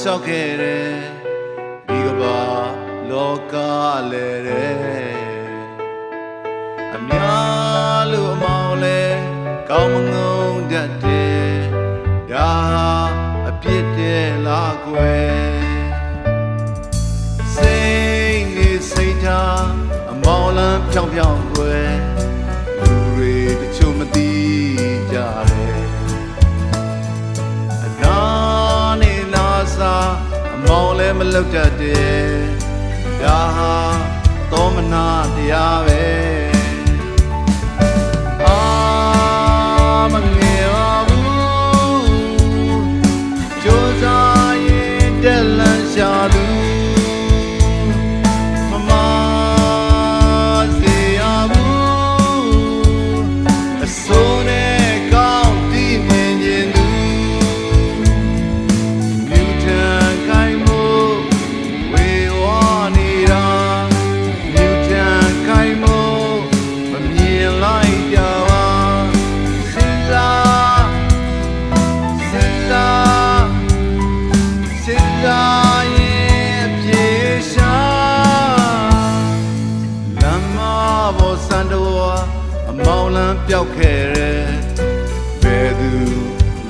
ရှောက်ခဲ့တယ်ဒီကဘာလောကလဲတဲ့အများလူအမောင်လဲကောင်းမငုံတတ်တယ်ဒါအပြစ်တဲ့လားကွယ်စိတ်နေစိတ်ထားအမောင်လန်းဖြောင်းဖြောင်းကွယ်လူတွေတချို့မသိကြတယ်အနာနေနာစာအမောင်လဲမလောက်တတ်တယ်ဒါဟာသောမနာတရားပဲမငယ်ပါဘူးကြိုးစားရင်တက်လန်းရှာသူမမစေရဘူးအစိုးနဲ့ကောင်းတည်မြင်ခြင်းသူမြူထန်ခိုင်မှုဝေဝါနေတာမြူထန်ခိုင်မှုမမြင်လိုက်ကြပါအမောင်လန်းပြောက်ခဲ့တဲ့ဘယ်သူ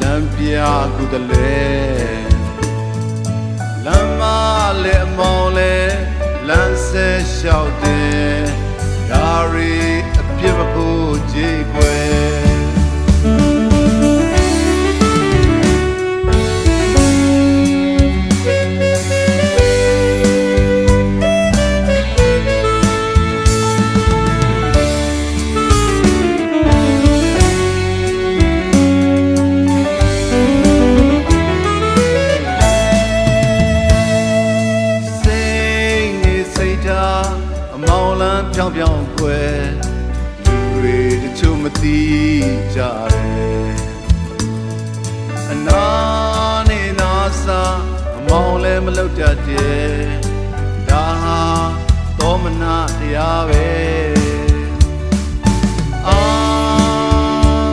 လမ်းပြကူတလဲလမ်းမလဲအမောင်လဲလမ်းဆက်လျှောက်တယ်ဒါရီအပြစ်မဖို့ကြည်ခွဲပြောင်းပြောင်းခွဲလူတွေတချို့မသိကြတယ်အနာနေနာစာအမောင်လည်းမလောက်တတ်တယ်ဒါဟာသောမနာတရားပဲ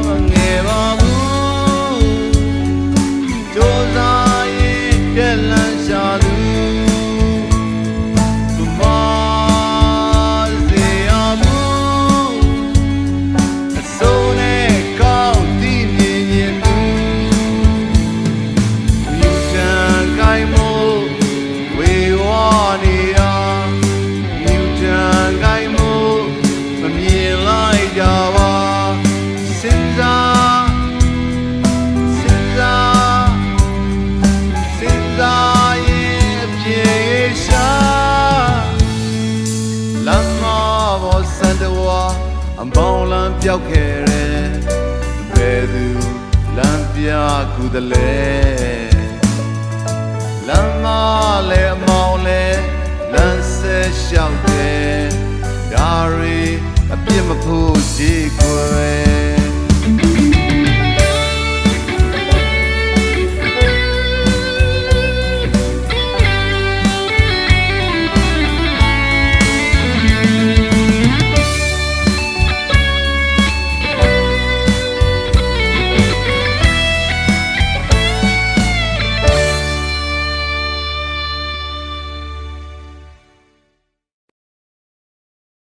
မငယ်ပါဘူးကြိုးစားရင်တက်လန်းရှာသူအမောင်လန်းပြောက်ခဲ့တဲ့ဘယ်သူလမ်းပြကူတလဲလမ်းမလဲအမောင်လဲလမ်းဆက်လျှောက်တယ်ဒါရီအပြစ်မဖို့ကြည်ခွဲ